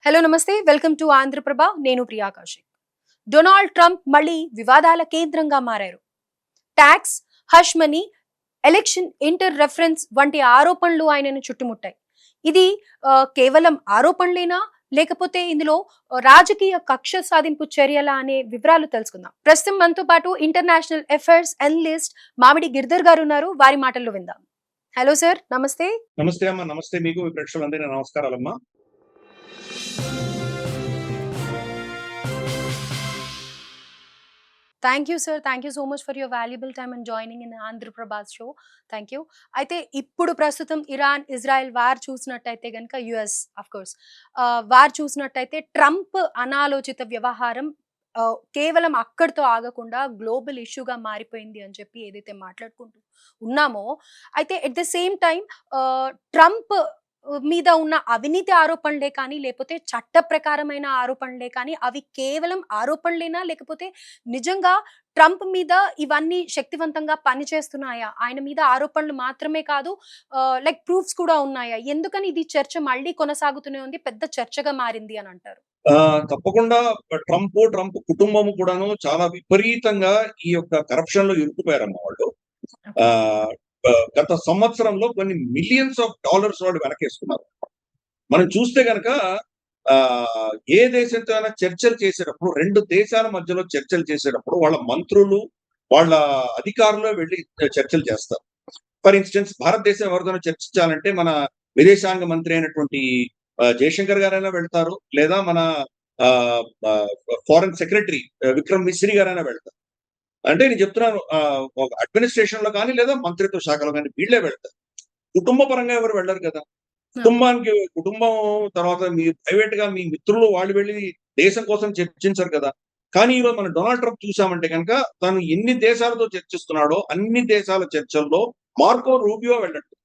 Hello నమస్తే welcome to Andhraprabha నేను Priya Kaushik. Donald Trump మళ్ళీ వివాదాల కేంద్రంగా మారారు. Tax, hush money, election inter reference వంటి ఆరోపణలు ఆయనను చుట్టుముట్టాయి. ఇది కేవలం ఆరోపణలేనా లేకపోతే ఇందులో రాజకీయ కక్ష సాధింపు చర్యలా అనే వివరాలు తెలుసుకుందాం. ప్రస్తుతం మనతో పాటు ఇంటర్నేషనల్ అఫైర్స్ అనలిస్ట్ మామిడి గిర్ధర్ గారు ఉన్నారు. వారి మాటల్లో విందాం. హలో సార్, నమస్తే. నమస్తే అమ్మా. నమస్తే మీకు, మీ ప్రేక్షకులందరికీ నమస్కారాలమ్మా. Thank you sir. Thank you so much for your valuable time and joining in Andhra Prabha's show. Thank you. అయితే ఇప్పుడు ప్రస్తుతం ఇరాన్, ఇజ్రాయెల్ వార్ చూసినట్టయితే గనుక యూఎస్ కోర్స్ వార్ చూసినట్టయితే ట్రంప్ అనాలోచిత వ్యవహారం కేవలం అక్కడితో ఆగకుండా గ్లోబల్ ఇష్యూగా మారిపోయింది అని చెప్పి ఏదైతే మాట్లాడుకుంటూ ఉన్నామో, అయితే at the same time Trump మీద ఉన్న అవినీతి ఆరోపణలే కానీ లేకపోతే చట్ట ప్రకారమైన ఆరోపణలే కానీ అవి కేవలం ఆరోపణలేనా లేకపోతే నిజంగా ట్రంప్ మీద ఇవన్నీ శక్తివంతంగా పనిచేస్తున్నాయా? ఆయన మీద ఆరోపణలు మాత్రమే కాదు, లైక్ ప్రూఫ్స్ కూడా ఉన్నాయా? ఎందుకని ఇది చర్చ మళ్ళీ కొనసాగుతూనే ఉంది, పెద్ద చర్చగా మారింది అని అంటారు? తప్పకుండా ట్రంప్ కుటుంబం కూడాను చాలా విపరీతంగా ఈ యొక్క కరప్షన్ లో ఇరుక్కుపోయారమ్మా వాళ్ళు. ఆ గత సంవత్సరంలో కొన్ని మిలియన్స్ ఆఫ్ డాలర్స్ వాళ్ళు వెనకేసుకున్నారు. మనం చూస్తే గనక ఏ దేశంతో అయినా చర్చలు చేసేటప్పుడు, రెండు దేశాల మధ్యలో చర్చలు చేసేటప్పుడు వాళ్ళ మంత్రులు, వాళ్ళ అధికారులు వెళ్ళి చర్చలు చేస్తారు. ఫర్ ఇన్స్టెన్స్ భారతదేశం ఎవరితోనో చర్చించాలంటే మన విదేశాంగ మంత్రి అయినటువంటి జయశంకర్ గారైనా వెళ్తారు, లేదా మన ఫారెన్ సెక్రటరీ విక్రమ్ మిశ్రీ గారైనా వెళ్తారు. అంటే నేను చెప్తున్నాను, ఒక అడ్మినిస్ట్రేషన్ లో కానీ లేదా మంత్రిత్వ శాఖలో కానీ వీళ్ళే వెళ్తారు. కుటుంబ పరంగా ఎవరు వెళ్ళరు కదా. కుటుంబం తర్వాత మీ ప్రైవేట్ గా మీ మిత్రులు వాళ్ళు వెళ్ళి దేశం కోసం చర్చించరు కదా. కానీ ఈరోజు మనం డొనాల్డ్ ట్రంప్ చూసామంటే కనుక తను ఎన్ని దేశాలతో చర్చిస్తున్నాడో అన్ని దేశాల చర్చల్లో మార్కో రూబియో వెళ్ళట్లేదు.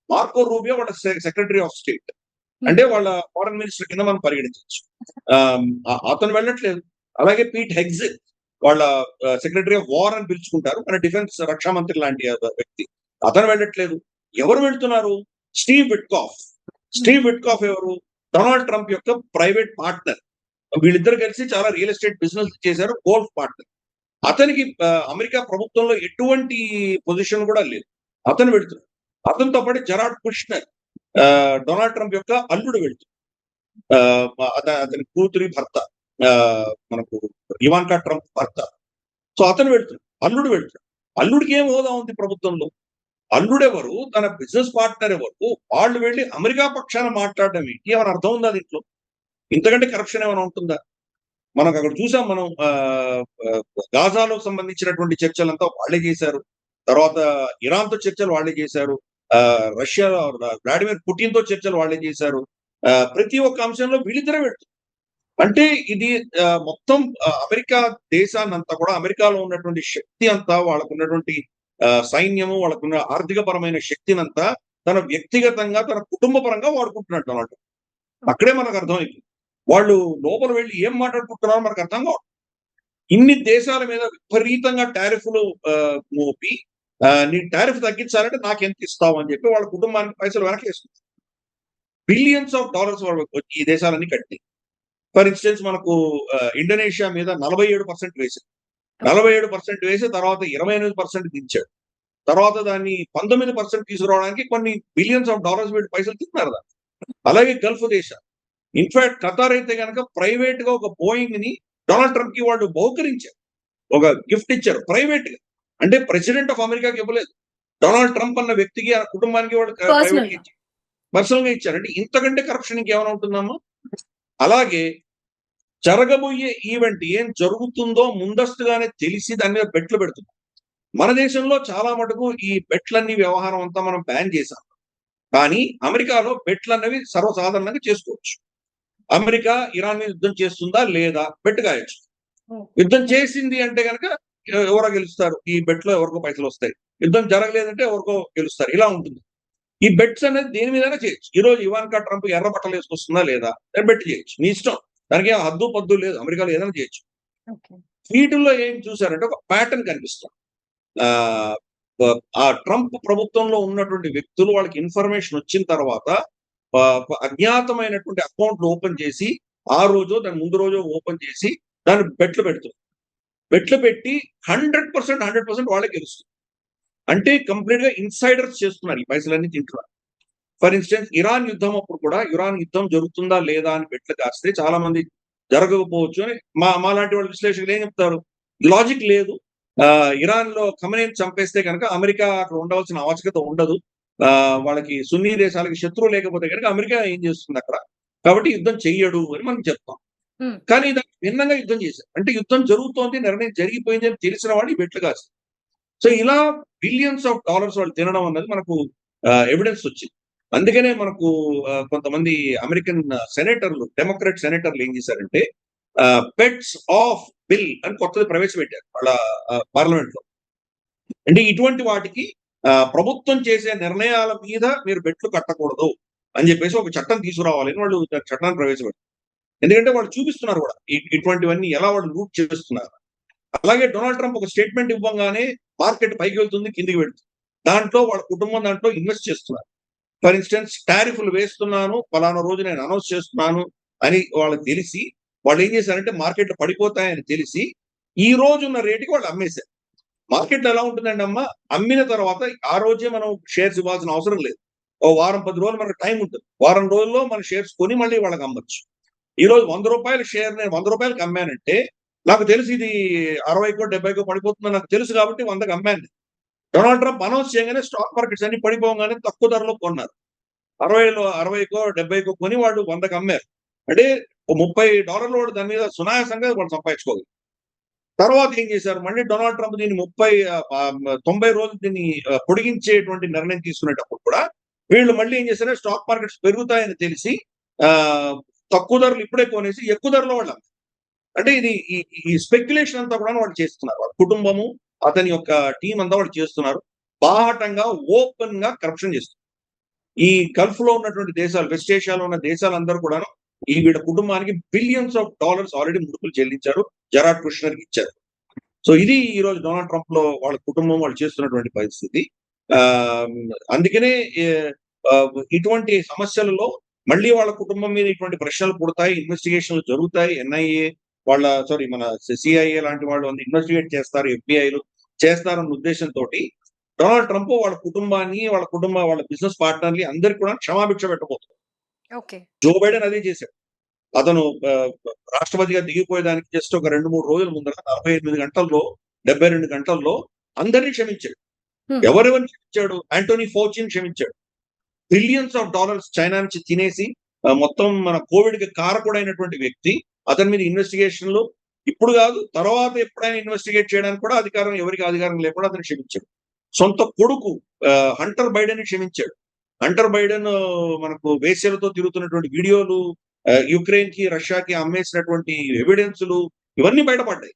మార్కో రూబియో వాళ్ళ సెక్రటరీ ఆఫ్ స్టేట్, అంటే వాళ్ళ ఫారెన్ మినిస్టర్ కింద మనం పరిగణించవచ్చు. అతను వెళ్ళట్లేదు. అలాగే పీట్ హెగ్జిట్ వాళ్ళ సెక్రటరీ ఆఫ్ వార్ అని పిలుచుకుంటారు, మన డిఫెన్స్ రక్షా మంత్రి లాంటి వ్యక్తి, అతను వెళ్ళట్లేదు. ఎవరు వెళ్తున్నారు? Steve Witkoff. స్టీవ్ విట్కాఫ్ ఎవరు? డొనాల్డ్ ట్రంప్ యొక్క ప్రైవేట్ పార్ట్నర్. వీళ్ళిద్దరు కలిసి చాలా రియల్ ఎస్టేట్ బిజినెస్ చేశారు, గోల్ఫ్ పార్ట్నర్. అతనికి అమెరికా ప్రభుత్వంలో ఎటువంటి పొజిషన్ కూడా లేదు. అతను వెళ్తున్నాడు. అతనితో పాటు జెరార్డ్ కుష్నర్, డొనాల్డ్ ట్రంప్ యొక్క అల్లుడు వెళ్తున్నాడు. అతని కూతురి భర్త, మనకు ఇవాన్కా ట్రంప్ భర్త. సో అతను వెళ్తున్నాడు, అల్లుడు వెళ్తున్నాడు. అల్లుడికి ఏం హోదా ఉంది ప్రభుత్వంలో? అల్లుడెవరు, తన బిజినెస్ పార్ట్నర్ ఎవరు, వాళ్ళు వెళ్ళి అమెరికా పక్షాన మాట్లాడడం ఏంటి? ఏమైనా అర్థం ఉందా దీంట్లో? ఇంతకంటే కరప్షన్ ఏమైనా ఉంటుందా? మనకు అక్కడ చూసాం. మనం గాజాలో సంబంధించినటువంటి చర్చలంతా వాళ్ళే చేశారు. తర్వాత ఇరాన్ తో చర్చలు వాళ్ళే చేశారు. రష్యా వ్లాడిమిర్ పుటిన్ తో చర్చలు వాళ్ళే చేశారు. ప్రతి ఒక్క అంశంలో వీళ్ళిద్దరే వెళ్తారు. అంటే ఇది మొత్తం అమెరికా దేశాన్నంతా కూడా, అమెరికాలో ఉన్నటువంటి శక్తి అంతా, వాళ్ళకున్నటువంటి సైన్యము, వాళ్ళకున్న ఆర్థిక పరమైన శక్తినంతా తన వ్యక్తిగతంగా, తన కుటుంబ పరంగా వాడుకుంటున్నాడు డొనాల్డ్. అక్కడే మనకు అర్థమైంది వాళ్ళు లోపల వెళ్ళి ఏం మాట్లాడుకుంటున్నారో మనకు అర్థం కావట్లేదు. ఇన్ని దేశాల మీద విపరీతంగా టారిఫ్లు మోపి, నీ టారిఫ్ తగ్గించాలంటే నాకెంత ఇస్తావు అని చెప్పి వాళ్ళ కుటుంబానికి పైసలు వెనకేసుకుంటారు. బిలియన్స్ ఆఫ్ డాలర్స్ వాళ్ళు ఈ దేశాలన్నీ కట్టి. ఫర్ ఇన్స్టెన్స్ మనకు ఇండోనేషియా మీద 47% వేశారు. 47% వేసి తర్వాత 28% దించాడు. తర్వాత దాన్ని 19% తీసుకురావడానికి కొన్ని బిలియన్స్ ఆఫ్ డాలర్స్ వీళ్ళు పైసలు తిన్నారు. అలాగే గల్ఫ్ దేశాలు, ఇన్ఫాక్ట్ ఖతార్ అయితే కనుక ప్రైవేట్ గా ఒక బోయింగ్ ని డొనాల్డ్ ట్రంప్ కి వాళ్ళు బహుకరించారు, ఒక గిఫ్ట్ ఇచ్చారు ప్రైవేట్ గా. అంటే ప్రెసిడెంట్ ఆఫ్ అమెరికాకి ఇవ్వలేదు, డొనాల్డ్ ట్రంప్ అన్న వ్యక్తికి, ఆ కుటుంబానికి వాళ్ళు ప్రైవేట్ గా ఇచ్చారు, పర్సనల్ గా ఇచ్చారు. అంటే ఇంతకంటే కరప్షన్ ఇంకేమైనా ఉంటుందమ్మా? అలాగే జరగబోయే ఈవెంట్ ఏం జరుగుతుందో ముందస్తుగానే తెలిసి దాని మీద బెట్లు పెడుతున్నాం. మన దేశంలో చాలా మటుకు ఈ బెట్లన్నీ వ్యవహారం అంతా మనం బ్యాన్ చేశాం. కానీ అమెరికాలో బెట్లు అన్నవి సర్వసాధారణంగా చేసుకోవచ్చు. అమెరికా ఇరాన్ మీద యుద్ధం చేస్తుందా లేదా బెట్ కాయొచ్చు. యుద్ధం చేసింది అంటే కనుక ఎవరో గెలుస్తారు, ఈ బెట్ లో ఎవరికో పైసలు వస్తాయి. యుద్ధం జరగలేదంటే ఎవరికో గెలుస్తారు. ఇలా ఉంటుంది. ఈ బెట్స్ అనేది దేని మీదైనా చేయొచ్చు. ఈ రోజు ఇవాన్కా ట్రంప్ ఎర్ర బట్టలు వేసుకొస్తుందా లేదా బెట్ చేయొచ్చు, నీ ఇష్టం. దానికి ఏం హద్దు పద్దు లేదు. అమెరికాలో ఏదైనా చేయొచ్చు. వీటిల్లో ఏం చూసారంటే ఒక ప్యాటర్న్ కనిపిస్తుంది. ఆ ట్రంప్ ప్రభుత్వంలో ఉన్నటువంటి వ్యక్తులు, వాళ్ళకి ఇన్ఫర్మేషన్ వచ్చిన తర్వాత అజ్ఞాతమైనటువంటి అకౌంట్లు ఓపెన్ చేసి ఆ రోజు దాని ముందు రోజు ఓపెన్ చేసి దాన్ని బెట్లు పెడుతుంది. బెట్లు పెట్టి 100% వాళ్ళే గెలుస్తుంది. అంటే కంప్లీట్ గా ఇన్సైడర్స్ చేస్తున్నారు ఈ పైసలన్నీ తింటున్నారు. ఫర్ ఇన్స్టెన్స్ ఇరాన్ యుద్ధం అప్పుడు కూడా ఇరాన్ యుద్ధం జరుగుతుందా లేదా అని బెట్లు కాస్తే చాలా మంది జరగకపోవచ్చు అని మా లాంటి వాళ్ళ విశ్లేషకులు ఏం చెప్తారు, లాజిక్ లేదు. ఇరాన్ లో ఖమేనీని చంపేస్తే కనుక అమెరికా అక్కడ ఉండవలసిన ఆవశ్యకత ఉండదు. వాళ్ళకి సున్నీ దేశాలకి శత్రువు లేకపోతే కనుక అమెరికా ఏం చేస్తుంది అక్కడ, కాబట్టి యుద్ధం చెయ్యడు అని మనం చెప్తాం. హ్మ్. కానీ దానికి భిన్నంగా యుద్ధం చేశారు. అంటే యుద్ధం జరుగుతోంది, నిర్ణయం జరిగిపోయింది అని తెలిసిన వాళ్ళు ఈ బెట్లు కాస్తారు. సో ఇలా బిలియన్స్ ఆఫ్ డాలర్స్ వాళ్ళు తినడం అన్నది మనకు ఎవిడెన్స్ వచ్చింది. అందుకనే మనకు కొంతమంది అమెరికన్ సెనేటర్లు, డెమోక్రాట్ సెనేటర్లు ఏం చేశారంటే పెట్స్ ఆఫ్ బిల్ అని కొత్తది ప్రవేశపెట్టారు వాళ్ళ పార్లమెంట్ లో. అంటే ఇటువంటి వాటికి ప్రభుత్వం చేసే నిర్ణయాల మీద మీరు బెట్లు కట్టకూడదు అని చెప్పేసి ఒక చట్టం తీసుకురావాలని వాళ్ళు చట్టాన్ని ప్రవేశపెట్టారు. ఎందుకంటే వాళ్ళు చూపిస్తున్నారు కూడా ఇటువంటివన్నీ ఎలా వాళ్ళు లూట్ చేస్తున్నారు. అలాగే డొనాల్డ్ ట్రంప్ ఒక స్టేట్మెంట్ ఇవ్వగానే మార్కెట్ పైకి వెళ్తుంది, కిందికి వెళ్తుంది. దాంట్లో వాళ్ళ కుటుంబం దాంట్లో ఇన్వెస్ట్ చేస్తున్నారు. ఫర్ ఇన్స్టెన్స్ టారిఫ్లు వేస్తున్నాను, ఫలానా రోజు నేను అనౌన్స్ చేస్తున్నాను అని వాళ్ళకి తెలిసి వాళ్ళు ఏం చేశారంటే మార్కెట్లు పడిపోతాయని తెలిసి ఈ రోజు ఉన్న రేటుకి వాళ్ళు అమ్మేశారు. మార్కెట్ ఎలా ఉంటుందండి అమ్మ, అమ్మిన తర్వాత ఆ రోజే మనం షేర్స్ ఇవ్వాల్సిన అవసరం లేదు. ఓ వారం 10 రోజులు మనకు టైం ఉంటుంది. వారం రోజుల్లో మన షేర్స్ కొని మళ్ళీ వాళ్ళకి అమ్మొచ్చు. ఈ రోజు ₹100 షేర్ నేను ₹100కి అమ్మానంటే నాకు తెలుసు ఇది 60కో 70కో పడిపోతుందని నాకు తెలుసు కాబట్టి 100కి అమ్మాను. డొనాల్డ్ ట్రంప్ అనౌన్స్ చేయగానే స్టాక్ మార్కెట్స్ అన్ని పడిపోగానే తక్కువ ధరలో కొన్నారు. 60కో 70కో కొని వాళ్ళు 100కి అమ్మారు. అంటే $30 వాడు దాని మీద సునాయాసంగా వాళ్ళు సంపాదించుకోగలరు. తర్వాత ఏం చేశారు, మళ్ళీ డొనాల్డ్ ట్రంప్ దీన్ని 90 రోజులు దీన్ని పొడిగించేటువంటి నిర్ణయం తీసుకునేటప్పుడు కూడా వీళ్ళు మళ్ళీ ఏం చేశారు, స్టాక్ మార్కెట్స్ పెరుగుతాయని తెలిసి తక్కువ ధరలు ఇప్పుడే కొనేసి ఎక్కువ ధరలో వాళ్ళు అమ్మారు. అంటే ఇది ఈ స్పెక్యులేషన్ అంతా కూడా వాళ్ళు చేస్తున్నారు. వాళ్ళ కుటుంబము, అతని యొక్క టీం అంతా వాళ్ళు చేస్తున్నారు. బాహటంగా ఓపెన్ గా కరప్షన్ చేస్తున్నారు. ఈ గల్ఫ్ లో ఉన్నటువంటి దేశాలు, వెస్ట్ ఏషియాలో ఉన్న దేశాలందరూ కూడాను ఈ వీళ్ళ కుటుంబానికి బిలియన్స్ ఆఫ్ డాలర్స్ ఆల్రెడీ ముడుపులు చెల్లించారు, జరాడ్ కుష్నర్ కి ఇచ్చారు. సో ఇది ఈ రోజు డొనాల్డ్ ట్రంప్ లో వాళ్ళ కుటుంబం వాళ్ళు చేస్తున్నటువంటి పరిస్థితి. అందుకనే ఇటువంటి సమస్యలలో మళ్ళీ వాళ్ళ కుటుంబం మీద ఇటువంటి ప్రశ్నలు పుడతాయి, ఇన్వెస్టిగేషన్లు జరుగుతాయి. ఎన్ఐఏ మన సిఐఏ లాంటి వాళ్ళు ఇన్వెస్టిగేట్ చేస్తారు, ఎఫ్బిఐలు చేస్తారన్న ఉద్దేశంతో డొనాల్డ్ ట్రంప్ వాళ్ళ కుటుంబాన్ని, వాళ్ళ బిజినెస్ పార్ట్నర్ని అందరికి కూడా క్షమాభిక్ష పెట్టబోతున్నారు. జో బైడెన్ అదే చేశాడు. అతను రాష్ట్రపతిగా దిగిపోయేదానికి జస్ట్ ఒక 2-3 రోజుల ముందర 48 గంటల్లో 72 గంటల్లో అందరినీ క్షమించాడు. ఎవరెవరిని క్షమించాడు? యాంటోనీ ఫౌచిని క్షమించాడు. బిలియన్స్ ఆఫ్ డాలర్స్ చైనా నుంచి తినేసి మొత్తం మన కోవిడ్ కి కారకుడైనటువంటి వ్యక్తి, అతని మీద ఇన్వెస్టిగేషన్లు ఇప్పుడు కాదు తర్వాత ఎప్పుడైనా ఇన్వెస్టిగేట్ చేయడానికి కూడా ఎవరికి అధికారం లేకుండా అతను క్షమించాడు. సొంత కొడుకు హంటర్ బైడెన్ క్షమించాడు. హంటర్ బైడెన్ మనకు వేశ్యలతో తిరుగుతున్నటువంటి వీడియోలు, యుక్రెయిన్ కి రష్యాకి అమ్మేసినటువంటి ఎవిడెన్స్లు ఇవన్నీ బయటపడ్డాయి.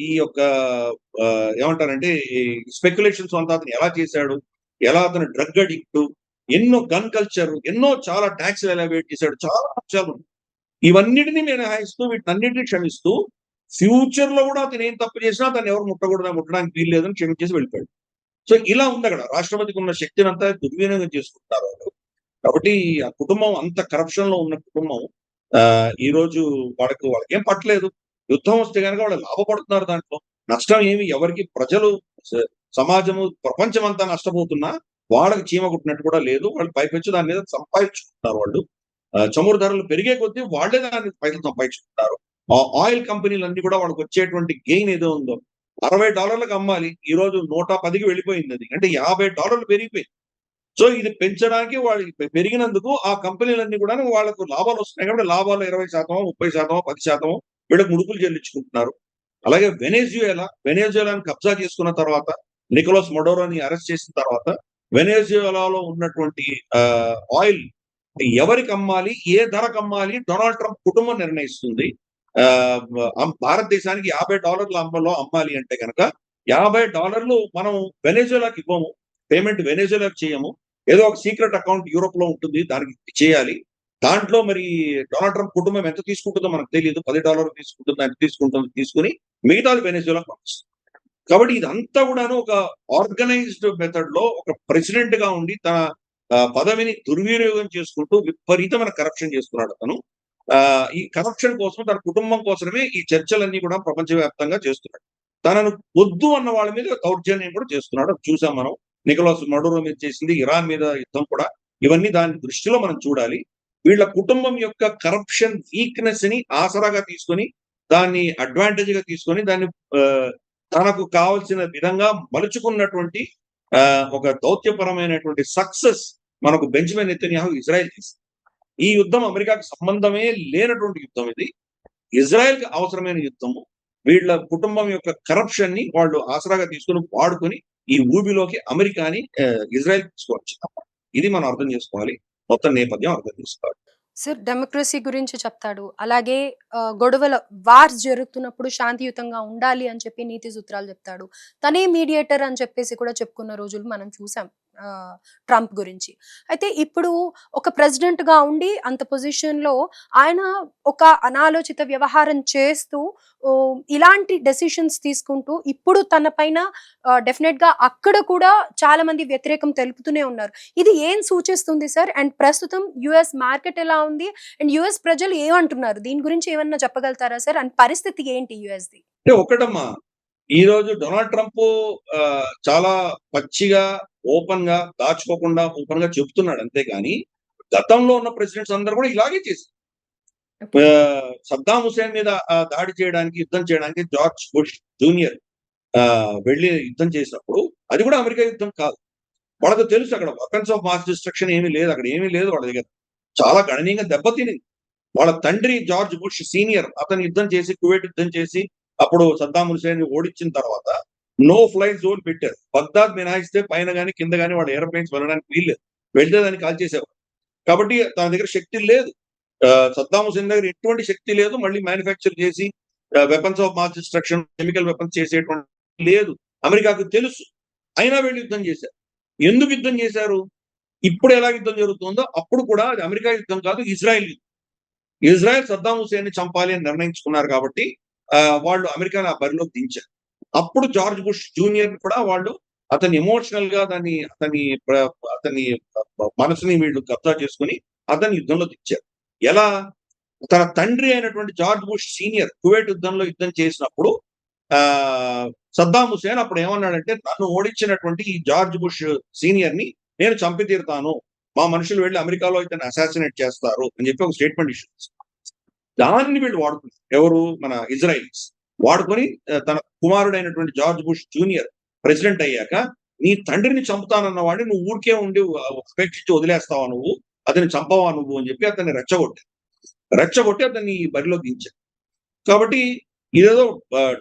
ఈ యొక్క ఏమంటారంటే ఈ స్పెక్యులేషన్స్ అంతా అతను ఎలా చేశాడు, ఎలా అతను డ్రగ్ అడిక్ట్, ఎన్నో గన్ కల్చర్, ఎన్నో చాలా ట్యాక్స్ ఎలావేట్ చేశాడు, చాలా అంశాలు ఉన్నాయి. ఇవన్నిటిని మినహాయిస్తూ వీటన్నిటిని క్షమిస్తూ ఫ్యూచర్ లో కూడా అతను ఏం తప్పు చేసినా అతను ఎవరు ముట్టడానికి వీలు లేదని క్షమించేసి వెళ్ళిపోయాడు. సో ఇలా ఉంది అక్కడ. రాష్ట్రపతికి ఉన్న శక్తిని అంతా దుర్వినియోగం చేసుకుంటారు వాళ్ళు. కాబట్టి ఆ కుటుంబం అంత కరప్షన్ లో ఉన్న కుటుంబం ఈ రోజు వాళ్ళకేం పట్టలేదు. యుద్ధం వస్తే కనుక వాళ్ళు లాభపడుతున్నారు. దాంట్లో నష్టం ఏమి ఎవరికి, ప్రజలు, సమాజము, ప్రపంచం అంతా నష్టపోతున్నా వాళ్ళకి చీమ కుట్టినట్టు కూడా లేదు. వాళ్ళు పైపెచ్చు దాని మీద సంపాదించుకుంటున్నారు. వాళ్ళు చమురు ధరలు పెరిగే కొద్దీ వాళ్ళే దాన్ని పైసలు సంపాదించుకుంటారు. ఆయిల్ కంపెనీలన్నీ కూడా వాళ్ళకి వచ్చేటువంటి గెయిన్ ఏదో ఉందో $60లకు అమ్మాలి, ఈ రోజు 110కి వెళ్ళిపోయింది. అది అంటే $50 పెరిగిపోయింది. సో ఇది పెంచడానికి వాళ్ళు పెరిగినందుకు ఆ కంపెనీలన్నీ కూడా వాళ్ళకు లాభాలు వస్తున్నాయి కాబట్టి లాభాలు 20%, 30%, 10% వీళ్ళకి ముడుపులు చెల్లించుకుంటున్నారు. అలాగే వెనేజుయేలాని కబ్జా చేసుకున్న తర్వాత, నికోలస్ మడోరోని అరెస్ట్ చేసిన తర్వాత వెనేజుయేలాలో ఉన్నటువంటి ఆయిల్ ఎవరికి అమ్మాలి, ఏ ధరకు అమ్మాలి డొనాల్డ్ ట్రంప్ కుటుంబం నిర్ణయిస్తుంది. భారతదేశానికి $50 అమ్మాలి అంటే కనుక $50 మనం వెనేజుయేలాకి ఇవ్వము, పేమెంట్ వెనేజుయేలాకి చేయము. ఏదో ఒక సీక్రెట్ అకౌంట్ యూరోప్ లో ఉంటుంది, దానికి చేయాలి. దాంట్లో మరి డొనాల్డ్ ట్రంప్ కుటుంబం ఎంత తీసుకుంటుందో మనకు తెలియదు. $10 తీసుకుంటుందో ఎంత తీసుకుని మిగతాది వెనేజుయేలాకి పంపిస్తుంది. కాబట్టి ఇదంతా కూడాను ఒక ఆర్గనైజ్డ్ మెథడ్ లో ఒక ప్రెసిడెంట్ గా ఉండి తన పదవిని దుర్వినియోగం చేసుకుంటూ విపరీతమైన కరప్షన్ చేస్తున్నాడు అతను. ఈ కరప్షన్ కోసం తన కుటుంబం కోసమే ఈ చర్చలన్నీ కూడా ప్రపంచవ్యాప్తంగా చేస్తున్నాడు. తనను వద్దు అన్న వాళ్ళ మీద దౌర్జన్యం కూడా చేస్తున్నాడు. అది చూసాం మనం. నికోలస్ మడురో మీద చేసింది, ఇరాన్ మీద యుద్ధం కూడా. ఇవన్నీ దాని దృష్టిలో మనం చూడాలి. వీళ్ళ కుటుంబం యొక్క కరప్షన్ వీక్‌నెస్ ని ఆసరాగా తీసుకొని, దాన్ని అడ్వాంటేజ్‌గా తీసుకొని, దాన్ని తనకు కావాల్సిన విధంగా మలుచుకున్నటువంటి ఒక దౌత్యపరమైనటువంటి సక్సెస్ మనకు బెంజమిన్ నెతన్యాహు ఇజ్రాయెల్ చేసింది. ఈ యుద్ధం అమెరికాకు సంబంధమే లేనటువంటి యుద్ధం ఇది. ఇజ్రాయెల్‌కి అవసరమైన యుద్ధము. వీళ్ళ కుటుంబం యొక్క కరప్షన్ ని వాళ్ళు ఆసరాగా తీసుకొని వాడుకొని ఈ ఊబిలోకి అమెరికాని ఇజ్రాయెల్ తీసుకొచ్చిందన్నమాట. ఇది మనం అర్థం చేసుకోవాలి. మొత్తం నేపథ్యం అర్థం చేసుకోవాలి. సార్ డెమోక్రసీ గురించి చెప్తాడు. అలాగే గొడవల వార్స్ జరుగుతున్నప్పుడు శాంతియుతంగా ఉండాలి అని చెప్పి నీతి సూత్రాలు చెప్తాడు. తనే మీడియేటర్ అని చెప్పేసి కూడా చెప్పుకున్న రోజులు మనం చూసాం ట్రంప్ గురించి. అయితే ఇప్పుడు ఒక ప్రెసిడెంట్‌గా ఉండి అంత పొజిషన్‌లో ఆయన ఒక అనాలోచిత వ్యవహారం చేస్తూ ఇలాంటి డెసిషన్స్ తీసుకుంటూ ఇప్పుడు తన పైన డెఫినెట్‌గా అక్కడ కూడా చాలా మంది వ్యతిరేకం తెలుపుతూనే ఉన్నారు. ఇది ఏం సూచిస్తుంది సార్? అండ్ ప్రస్తుతం యూఎస్ మార్కెట్ ఎలా ఉంది? అండ్ యూఎస్ ప్రజలు ఏమంటున్నారు? దీని గురించి ఏమన్నా చెప్పగలుగుతారా సార్? అండ్ పరిస్థితి ఏంటి యూఎస్‌ది? అంటే ఒకటమ్మా, ఈరోజు డొనాల్డ్ ట్రంప్ చాలా పచ్చిగా, ఓపెన్‌గా, దాచుకోకుండా ఓపెన్‌గా చెప్తున్నాడు అంతేగాని, గతంలో ఉన్న ప్రెసిడెంట్స్ అందరూ కూడా ఇలాగే చేశారు. సద్దాం హుసేన్ మీద దాడి చేయడానికి, యుద్ధం చేయడానికి జార్జ్ బుష్ జూనియర్ వెళ్లి యుద్ధం చేసినప్పుడు అది కూడా అమెరికా యుద్ధం కాదు. వాళ్ళకి తెలుసు అక్కడ వెపన్స్ ఆఫ్ మాస్ డిస్ట్రక్షన్ ఏమీ లేదు. అక్కడ ఏమీ లేదు వాళ్ళ దగ్గర. చాలా గణనీయంగా దెబ్బతినింది. వాళ్ళ తండ్రి జార్జ్ బుష్ సీనియర్ అతను యుద్ధం చేసి, కువైట్ యుద్ధం చేసి, అప్పుడు సద్దాం హుసేన్‌ని ఓడించిన తర్వాత నో ఫ్లై జోన్ పెట్టారు. బగ్దాద్ మినహాయిస్తే పైన గాని, కింద గాని వాళ్ళ ఏరోప్లేన్స్ వెళ్ళడానికి వీల్లేదు. వెళ్తే దాన్ని కాల్చేసేవారు. కాబట్టి తన దగ్గర శక్తి లేదు. సద్దాం హుసేన్ దగ్గర ఎటువంటి శక్తి లేదు. మళ్ళీ మ్యానుఫ్యాక్చర్ చేసి weapons of mass destruction, chemical weapons చేసేటువంటి లేదు. అమెరికాకు తెలుసు. అయినా వీళ్ళు యుద్ధం చేశారు. ఎందుకు యుద్ధం చేశారు? ఇప్పుడు ఎలా యుద్ధం జరుగుతుందో అప్పుడు కూడా అది అమెరికా యుద్ధం కాదు, ఇజ్రాయెల్ యుద్ధం. ఇజ్రాయెల్ సద్దాం హుసేన్‌ని చంపాలి అని నిర్ణయించుకున్నారు కాబట్టి వాళ్ళు అమెరికాని ఆ బరిలోకి దించారు. అప్పుడు జార్జ్ బుష్ జూనియర్‌ని కూడా వాళ్ళు అతన్ని ఎమోషనల్‌గా అతని మనసుని వీళ్ళు కబ్జా చేసుకొని అతన్ని యుద్ధంలో దించారు. ఎలా? తన తండ్రి అయినటువంటి జార్జ్ బుష్ సీనియర్ కువైట్ యుద్ధంలో యుద్ధం చేసినప్పుడు ఆహ్, సద్దాం హుసేన్ అప్పుడు ఏమన్నాడంటే, నన్ను ఓడించినటువంటి ఈ జార్జ్ బుష్ సీనియర్‌ని నేను చంపి తీరుతాను. మా మనుషులు వెళ్లి అమెరికాలో ఇతన్ని అసాసినేట్ చేస్తారు అని చెప్పి ఒక స్టేట్మెంట్ ఇష్యూ చేశారు. దాన్ని వీళ్ళు వాడుకున్నారు. ఎవరు? మన ఇజ్రాయెలీస్. వాడుకొని తన కుమారుడైనటువంటి జార్జ్ బుష్ జూనియర్ ప్రెసిడెంట్ అయ్యాక, నీ తండ్రిని చంపుతానన్న వాడిని నువ్వు ఊరికే ఉండి ఉపేక్షించి వదిలేస్తావా నువ్వు? అతన్ని చంపవా నువ్వు? అని చెప్పి అతన్ని రెచ్చగొట్టారు. రెచ్చగొట్టి అతన్ని బరిలోకి దించారు. కాబట్టి ఇదేదో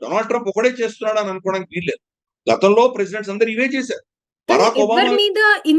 డొనాల్డ్ ట్రంప్ ఒకడే చేస్తున్నాడు అని అనుకోవడానికి వీల్లేదు. గతంలో ప్రెసిడెంట్స్ అందరూ ఇవే చేశారు. కానీ బరాక్ ఎవరి ఒబామా మీద